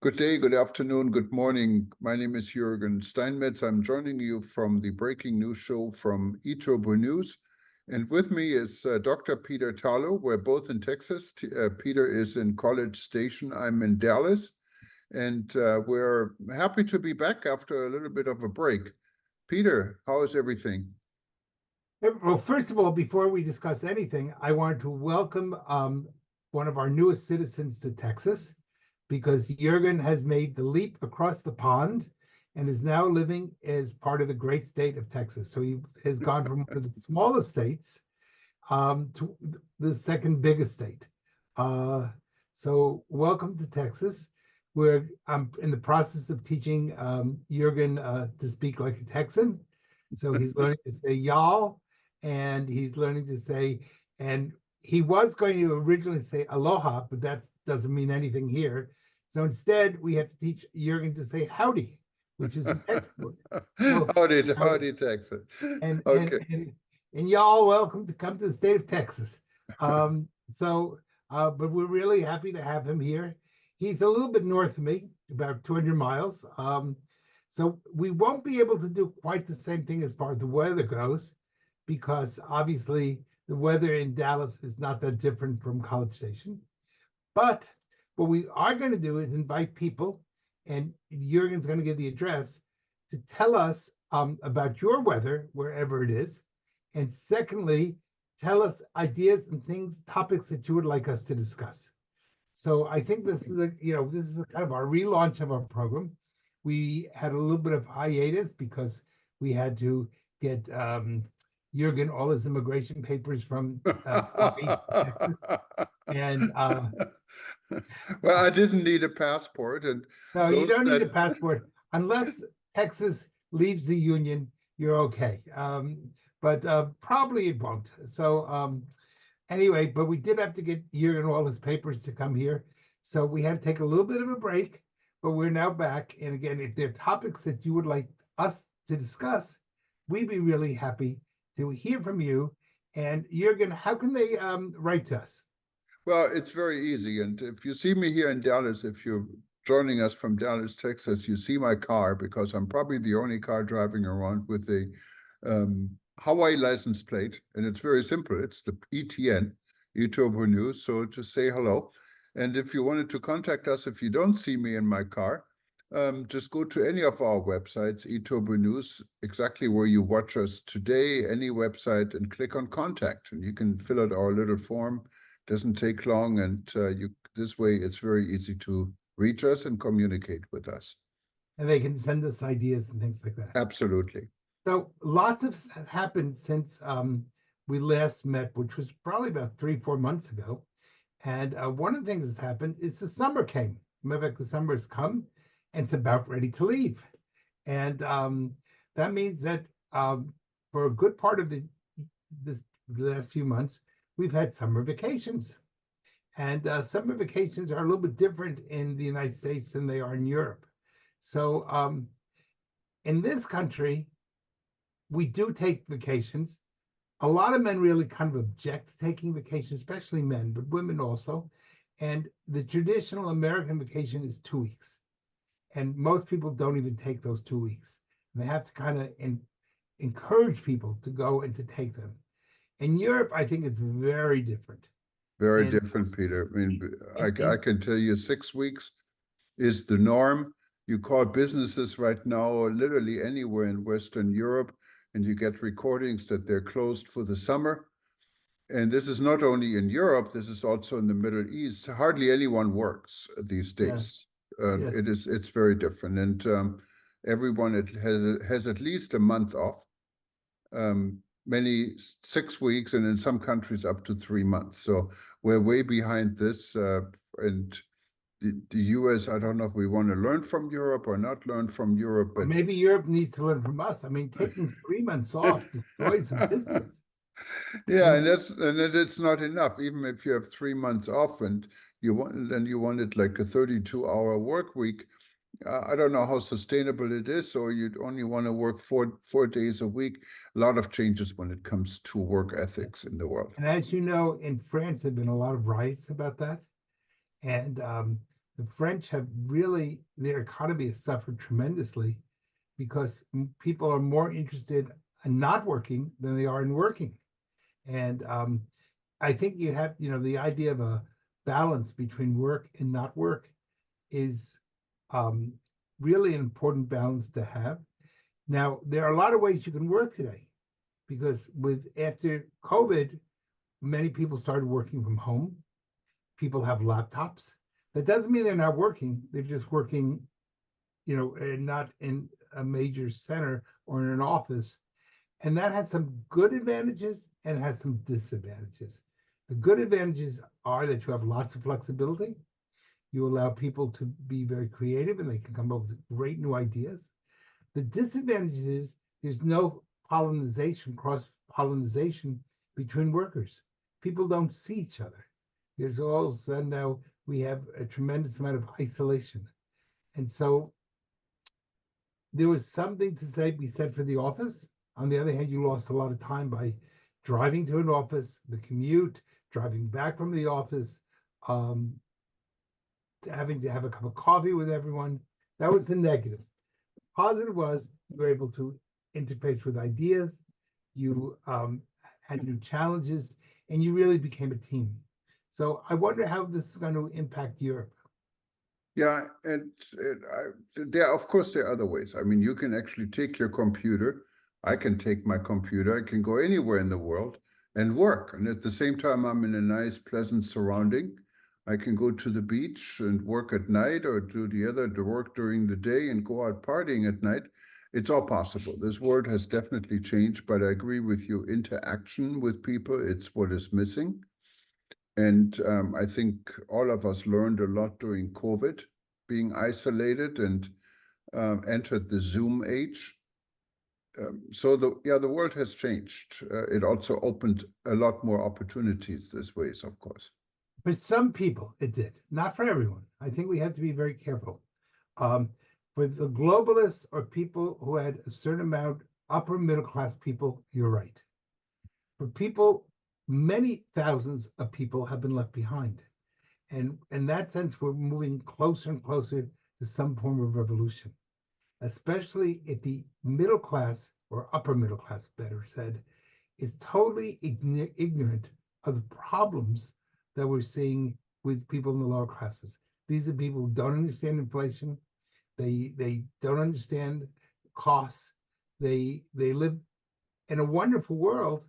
Good day, good afternoon, good morning. My name is Juergen Steinmetz. I'm joining you from the breaking news show from eTN. And with me is Dr. Peter Tarlow. We're both in Texas. Peter is in College Station. I'm in Dallas. And we're happy to be back after a little bit of a break. Peter, how is everything? Well, first of all, before we discuss anything, I wanted to welcome one of our newest citizens to Texas, because Juergen has made the leap across the pond and is now living as part of the great state of Texas. So he has gone from one of the smallest states to the second biggest state. So welcome to Texas. I'm in the process of teaching Juergen to speak like a Texan. So he's learning to say y'all, and he's learning to say, and he was going to originally say aloha, but that doesn't mean anything here. So instead, we have to teach Juergen to say howdy, which is the Texas word. So, howdy, Texas. And, okay. and y'all welcome to come to the state of Texas. But we're really happy to have him here. He's a little bit north of me, about 200 miles. So we won't be able to do quite the same thing as far as the weather goes, because obviously the weather in Dallas is not that different from College Station. But what we are going to do is invite people, and Juergen's going to give the address, to tell us about your weather, wherever it is. And secondly, tell us ideas and things, topics that you would like us to discuss. So I think this is this is kind of our relaunch of our program. We had a little bit of hiatus because we had to get Juergen all his immigration papers from Texas. And well, I didn't need a passport, and no, you don't need a passport unless Texas leaves the union. You're okay, but probably it won't. So anyway, but we did have to get Juergen all his papers to come here, so we had to take a little bit of a break. But we're now back, and again, if there are topics that you would like us to discuss, we'd be really happy to hear from you. And Juergen, how can they write to us? Well, it's very easy. And if you see me here in Dallas, if you're joining us from Dallas, Texas, you see my car, because I'm probably the only car driving around with a Hawaii license plate. And it's very simple. It's the eTN, eTN. So just say hello. And if you wanted to contact us, if you don't see me in my car, just go to any of our websites, eTN, exactly where you watch us today, any website, and click on contact. And you can fill out our little form. Doesn't take long, and this way it's very easy to reach us and communicate with us. And they can send us ideas and things like that. Absolutely. So lots have happened since we last met, which was probably about 3-4 months ago. And one of the things that's happened is the summer came. Matter of fact, the summer has come, and it's about ready to leave. And that means that for a good part of the last few months, we've had summer vacations. And summer vacations are a little bit different in the United States than they are in Europe. So in this country, we do take vacations. A lot of men really kind of object to taking vacations, especially men, but women also. And the traditional American vacation is 2 weeks. And most people don't even take those 2 weeks. And they have to kind of encourage people to go and to take them. In Europe, I think it's very different. Very different, Peter. I mean, I can tell you 6 weeks is the norm. You call businesses right now literally anywhere in Western Europe, and you get recordings that they're closed for the summer. And this is not only in Europe, this is also in the Middle East. Hardly anyone works these days. Yes. It's very different. And everyone has at least a month off. Many 6 weeks, and in some countries up to 3 months. So we're way behind this. And the US, I don't know if we want to learn from Europe or not learn from Europe. But maybe Europe needs to learn from us. I mean, taking 3 months off destroys a business. Yeah, and it's not enough. Even if you have 3 months off and you want it like a 32-hour work week, I don't know how sustainable it is, or you'd only want to work four days a week. A lot of changes when it comes to work ethics in the world. And as you know, in France, there have been a lot of riots about that. And The French have really, their economy has suffered tremendously because people are more interested in not working than they are in working. And I think you have, the idea of a balance between work and not work is um, really an important balance to have. Now, there are a lot of ways you can work today because after COVID, many people started working from home. People have laptops. That doesn't mean they're not working. They're just working, not in a major center or in an office. And that has some good advantages and has some disadvantages. The good advantages are that you have lots of flexibility. You allow people to be very creative and they can come up with great new ideas. The disadvantage is there's no cross pollination between workers. People don't see each other. There's all of a sudden now we have a tremendous amount of isolation. And so there was something to be said for the office. On the other hand, you lost a lot of time by driving to an office, the commute, driving back from the office, um, having to have a cup of coffee with everyone. That was the negative. Positive was you were able to interface with ideas, you had new challenges, and you really became a team. So I wonder how this is going to impact Europe. Yeah, of course, there are other ways. I mean, you can actually take your computer. I can take my computer. I can go anywhere in the world and work. And at the same time, I'm in a nice, pleasant surrounding. I can go to the beach and work at night or do the work during the day and go out partying at night. It's all possible. This world has definitely changed, but I agree with you. Interaction with people, it's what is missing. And I think all of us learned a lot during COVID, being isolated and entered the Zoom age. So the world has changed. It also opened a lot more opportunities this ways, of course. For some people, it did. Not for everyone. I think we have to be very careful. For the globalists or people who had a certain amount, upper middle class people, you're right. For people, many thousands of people have been left behind. And in that sense, we're moving closer and closer to some form of revolution, especially if the middle class or upper middle class, better said, is totally ignorant of the problems that we're seeing with people in the lower classes. These are people who don't understand inflation. They don't understand costs. They live in a wonderful world,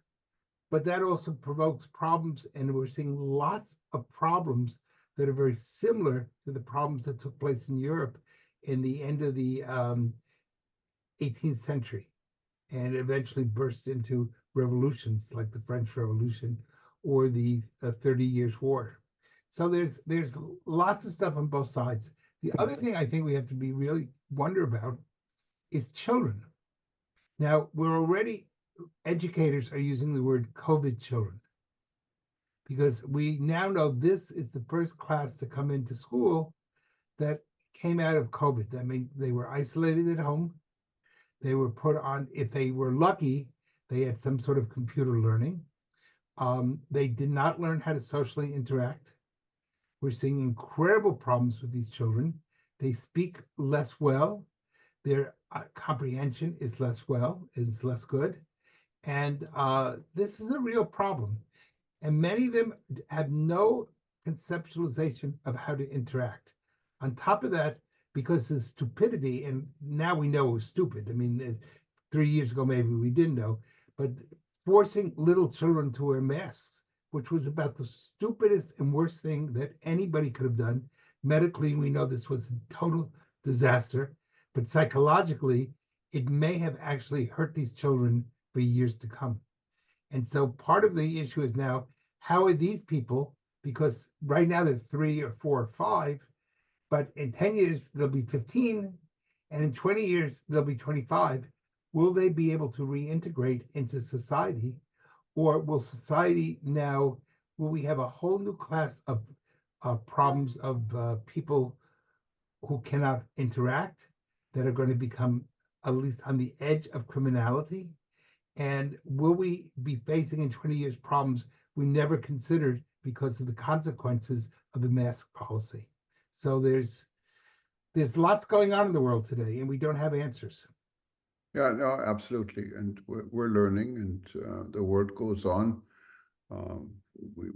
but that also provokes problems, and we're seeing lots of problems that are very similar to the problems that took place in Europe in the end of the 18th century, and eventually burst into revolutions like the French Revolution or the 30 Years' War. So there's lots of stuff on both sides. The other thing I think we have to be really wonder about is children. Now, educators are using the word COVID children because we now know this is the first class to come into school that came out of COVID. That means they were isolated at home. They were put on, if they were lucky, they had some sort of computer learning. They did not learn how to socially interact. We're seeing incredible problems with these children. They speak less well. Their comprehension is less good. And this is a real problem. And many of them have no conceptualization of how to interact. On top of that, because of stupidity, and now we know it was stupid. I mean, 3 years ago, maybe we didn't know, but forcing little children to wear masks, which was about the stupidest and worst thing that anybody could have done. Medically, we know this was a total disaster, but psychologically, it may have actually hurt these children for years to come. And so part of the issue is now, how are these people, because right now they're 3 or 4 or 5, but in 10 years, they'll be 15, and in 20 years, they'll be 25. Will they be able to reintegrate into society? Or will we have a whole new class of problems of people who cannot interact, that are going to become at least on the edge of criminality? And will we be facing in 20 years problems we never considered because of the consequences of the mask policy? So there's lots going on in the world today, and we don't have answers. Yeah, no, absolutely. And we're learning, and the world goes on. Um, we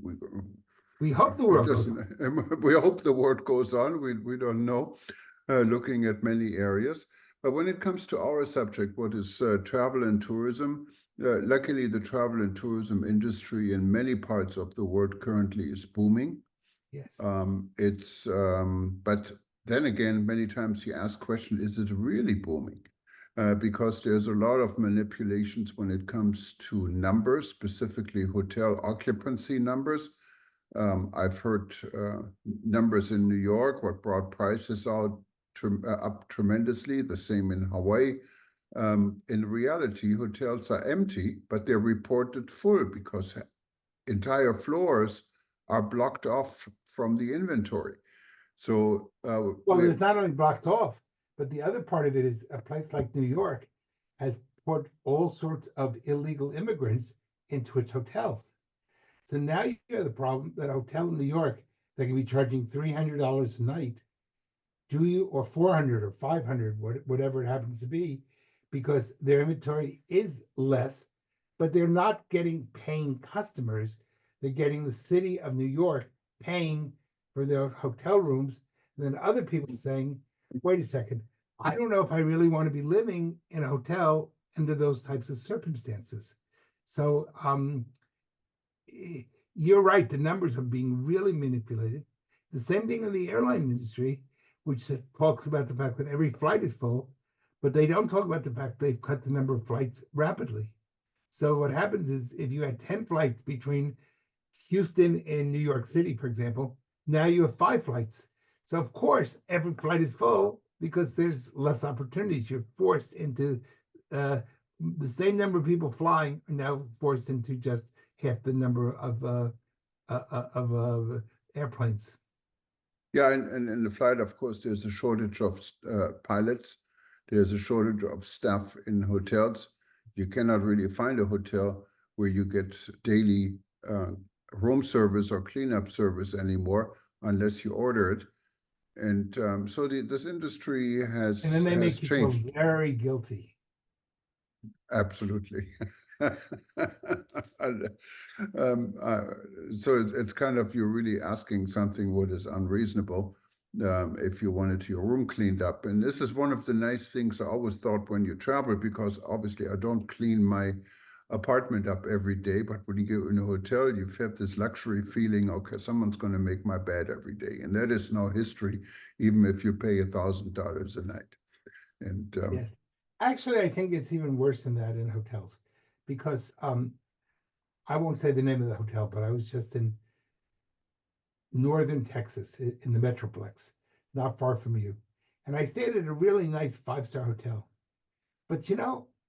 We hope the we world just goes on. we hope the world goes on. We don't know, looking at many areas. But when it comes to our subject, what is travel and tourism? Luckily, the travel and tourism industry in many parts of the world currently is booming. Yes. But then again, many times you ask question, is it really booming? Because there's a lot of manipulations when it comes to numbers, specifically hotel occupancy numbers. I've heard numbers in New York, what brought prices out up tremendously, the same in Hawaii. In reality, hotels are empty, but they're reported full because entire floors are blocked off from the inventory. So Well, it's not only blocked off, but the other part of it is a place like New York has put all sorts of illegal immigrants into its hotels. So now you have the problem that a hotel in New York that can be charging $300 a night, do you, or 400 or 500, whatever it happens to be, because their inventory is less, but they're not getting paying customers. They're getting the city of New York paying for their hotel rooms. And then other people saying, wait a second, I don't know if I really want to be living in a hotel under those types of circumstances. So you're right, the numbers are being really manipulated. The same thing in the airline industry, which talks about the fact that every flight is full, but they don't talk about the fact they've cut the number of flights rapidly. So what happens is if you had 10 flights between Houston and New York City, for example, now you have 5 flights. So of course, every flight is full because there's less opportunities. You're forced into the same number of people flying are now forced into just half the number of airplanes. yeah, and in the flight, of course, there's a shortage of pilots. There's a shortage of staff in hotels. You cannot really find a hotel where you get daily room service or cleanup service anymore unless you order it. And so this industry And then they make you feel changed. very guilty. Absolutely. So it's kind of, you're really asking something what is unreasonable if you wanted your room cleaned up. And this is one of the nice things I always thought when you travel, because obviously I don't clean my apartment up every day, but when you go in a hotel, you have this luxury feeling, okay, someone's going to make my bed every day. And that is no history, even if you pay $1,000 a night. And Yes. Actually, I think it's even worse than that in hotels because I won't say the name of the hotel, but I was just in northern Texas in the Metroplex, not far from you. And I stayed at a really nice 5-star hotel. But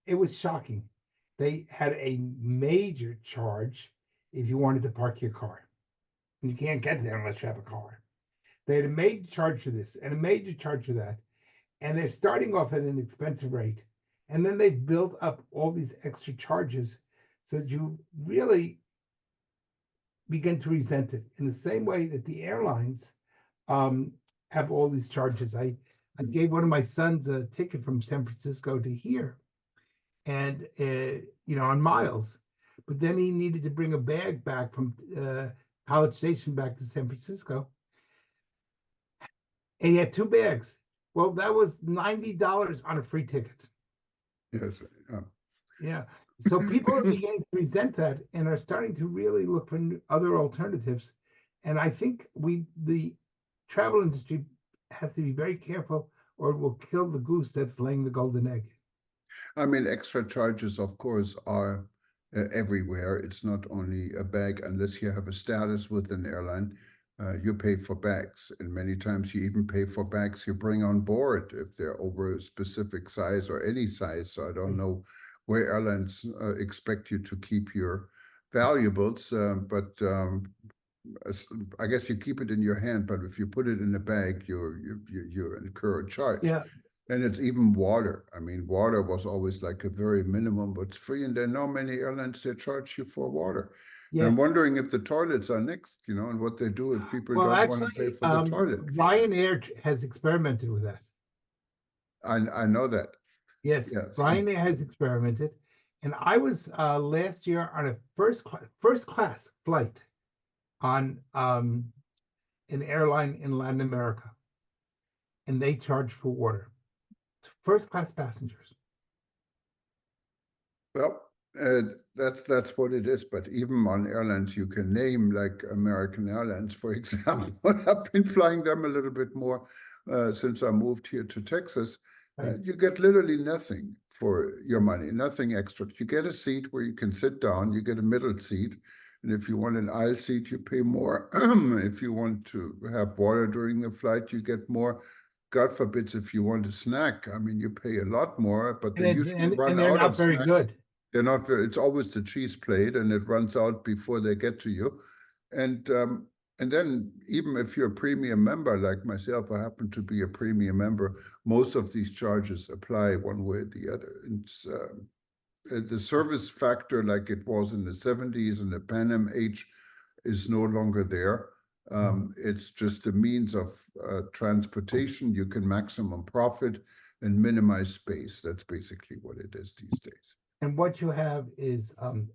it was shocking. They had a major charge if you wanted to park your car. And you can't get there unless you have a car. They had a major charge for this and a major charge for that. And they're starting off at an expensive rate. And then they've built up all these extra charges so that you really begin to resent it in the same way that the airlines have all these charges. I gave one of my sons a ticket from San Francisco to here and, on miles, but then he needed to bring a bag back from College Station back to San Francisco. And he had 2 bags. Well, that was $90 on a free ticket. yes. Yeah. So people are beginning to resent that and are starting to really look for other alternatives. And I think the travel industry has to be very careful or it will kill the goose that's laying the golden egg. I mean, extra charges, of course, are everywhere. It's not only a bag, unless you have a status with an airline. You pay for bags, and many times you even pay for bags you bring on board if they're over a specific size or any size. So I don't know where airlines expect you to keep your valuables, but I guess you keep it in your hand. But if you put it in a bag, you incur a charge. Yeah. And it's even water. I mean, water was always like a very minimum, but it's free. And there are not many airlines that charge you for water. And I'm Yes. wondering if the toilets are next, and what they do if people Well, don't want to pay actually, for the toilet. Ryanair has experimented with that. I know that. Yes, Yes. Ryanair has experimented, and I was last year on a first class flight on an airline in Latin America, and they charge for water. First class passengers. Well, that's what it is. But even on airlines, you can name like American Airlines, for example. I've been flying them a little bit more since I moved here to Texas. Right. You get literally nothing for your money, nothing extra. You get a seat where you can sit down. You get a middle seat. And if you want an aisle seat, you pay more. If you want to have water during the flight, you get more. God forbids if you want a snack. I mean, you pay a lot more, but they usually run they're out not of very snacks. good. They're not very, it's always the cheese plate and it runs out before they get to you. And then even if you're a premium member like myself, I happen to be a premium member, most of these charges apply one way or the other. It's the service factor like it was in the 70s and the Pan Am age is no longer there. It's just a means of transportation. You can maximum profit and minimize space. That's basically what it is these days. And what you have is,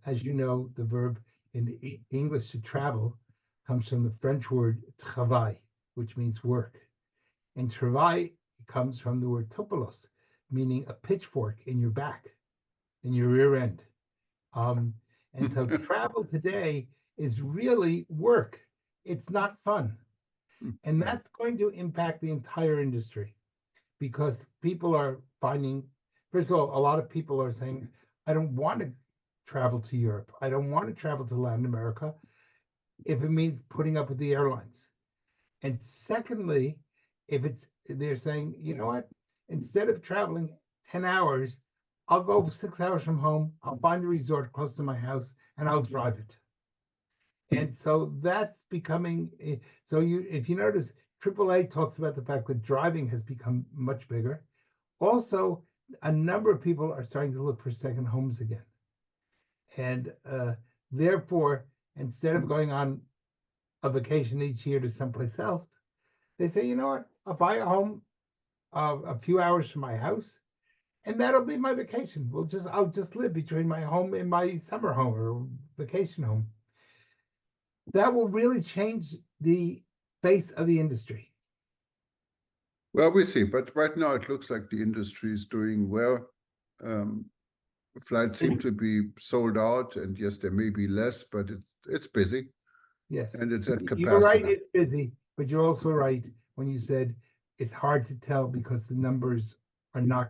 as you know, the verb in the English to travel comes from the French word travail, which means work. And travail comes from the word topolos, meaning a pitchfork in your back, in your rear end. And so travel today is really work. It's not fun. And that's going to impact the entire industry because people are finding, first of all, a lot of people are saying, I don't want to travel to Europe. I don't want to travel to Latin America if it means putting up with the airlines. And secondly, they're saying, you know what, instead of traveling 10 hours, I'll go 6 hours from home, I'll find a resort close to my house, and I'll drive it. And so that's becoming, so if you notice, AAA talks about the fact that driving has become much bigger. Also, a number of people are starting to look for second homes again. And therefore, instead of going on a vacation each year to someplace else, they say, you know what, I'll buy a home a few hours from my house, and that'll be my vacation. I'll just live between my home and my summer home or vacation home. That will really change the face of the industry. Well, we see, but right now it looks like the industry is doing well. Flights seem to be sold out, and yes, there may be less, but it's busy. Yes. And it's at capacity. You're right, it's busy, but you're also right when you said it's hard to tell because the numbers are not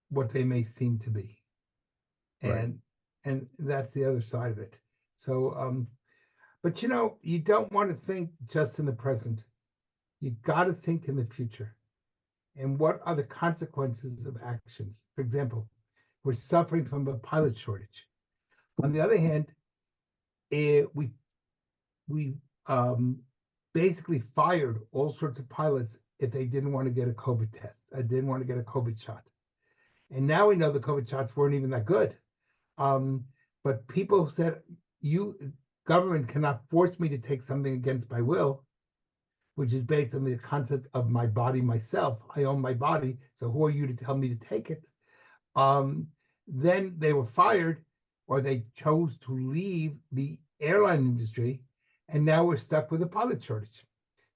what they may seem to be. And that's the other side of it. So but you don't want to think just in the present. You got to think in the future. And what are the consequences of actions? For example, we're suffering from a pilot shortage. On the other hand, we basically fired all sorts of pilots if they didn't want to get a COVID test, didn't want to get a COVID shot. And now we know the COVID shots weren't even that good. But people said, government cannot force me to take something against my will, which is based on the concept of my body myself. I own my body, so who are you to tell me to take it? Then they were fired, or they chose to leave the airline industry, and now we're stuck with a pilot shortage.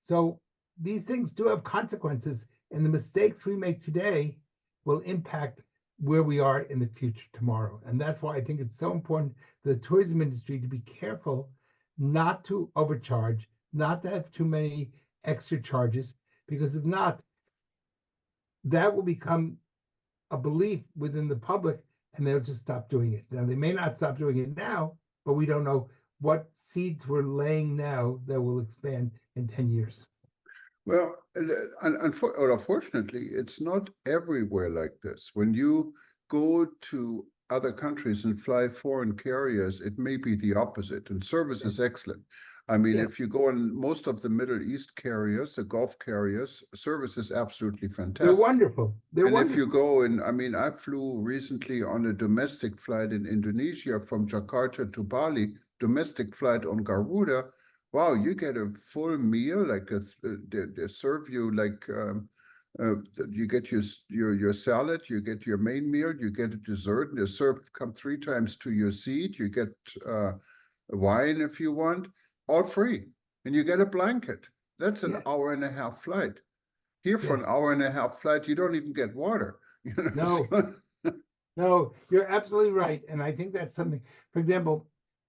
So these things do have consequences, and the mistakes we make today will impact where we are in the future tomorrow. And that's why I think it's so important for the tourism industry to be careful not to overcharge, not to have too many extra charges, because if not, that will become a belief within the public and they'll just stop doing it. Now, they may not stop doing it now, but we don't know what seeds we're laying now that will expand in 10 years. Well, unfortunately, it's not everywhere like this. When you go to other countries and fly foreign carriers, it may be the opposite, and service is excellent. I mean, if you go on most of the Middle East carriers, the Gulf carriers, service is absolutely fantastic. They're wonderful. If you go in, I mean, I flew recently on a domestic flight in Indonesia from Jakarta to Bali domestic flight on Garuda, wow, you get a full meal, like they serve you like you get your salad, you get your main meal, you get a dessert, and the serve come 3 times to your seat. You get wine if you want, all free, and you get a blanket. That's an Yeah. hour-and-a-half flight. Here for Yeah. an hour-and-a-half flight, you don't even get water. No. so- No, you're absolutely right. And I think that's something, for example,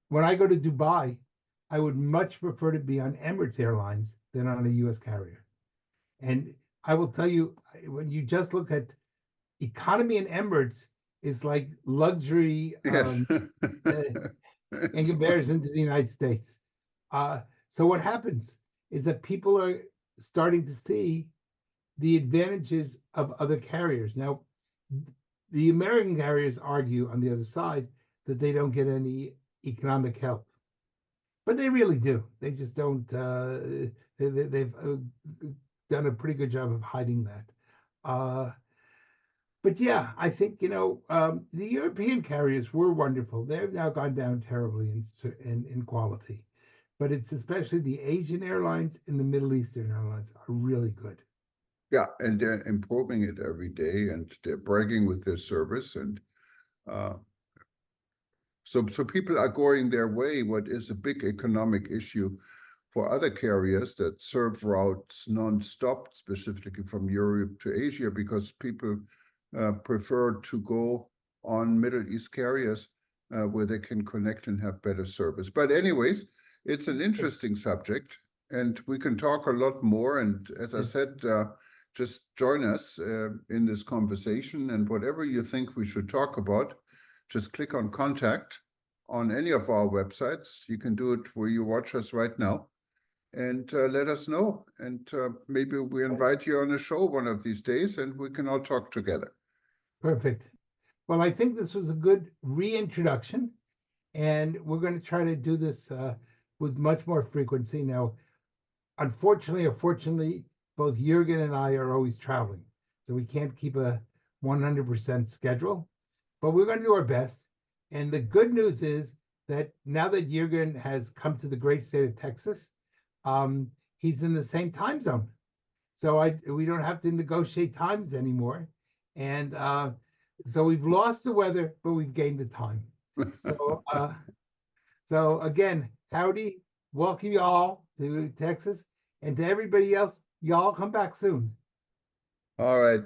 when I go to Dubai, I would much prefer to be on Emirates Airlines than on a US carrier. And I will tell you, when you just look at economy in Emirates, is like luxury yes. in comparison to the United States. Uh, so what happens is that people are starting to see the advantages of other carriers. Now, the American carriers argue on the other side that they don't get any economic help, but they really do. They just don't. They've done a pretty good job of hiding that. But yeah, I think the European carriers were wonderful. They've now gone down terribly in quality, but it's especially the Asian airlines and the Middle Eastern airlines are really good. Yeah, and they're improving it every day, and they're bragging with their service, and uh, so people are going their way. What is a big economic issue for other carriers that serve routes non-stop, specifically from Europe to Asia, because people prefer to go on Middle East carriers where they can connect and have better service. But anyways, it's an interesting subject, and we can talk a lot more. And as I said, just join us in this conversation, and whatever you think we should talk about, just click on contact on any of our websites. You can do it where you watch us right now, and let us know. And maybe we invite you on a show one of these days, and we can all talk together. Perfect. Well, I think this was a good reintroduction, and we're going to try to do this with much more frequency. Now, unfortunately or fortunately, both Juergen and I are always traveling, so we can't keep a 100% schedule, but we're going to do our best. And the good news is that now that Juergen has come to the great state of Texas, he's in the same time zone. So we don't have to negotiate times anymore. And so we've lost the weather, but we've gained the time. So again, howdy, welcome you all to Texas, and to everybody else, y'all come back soon. All right.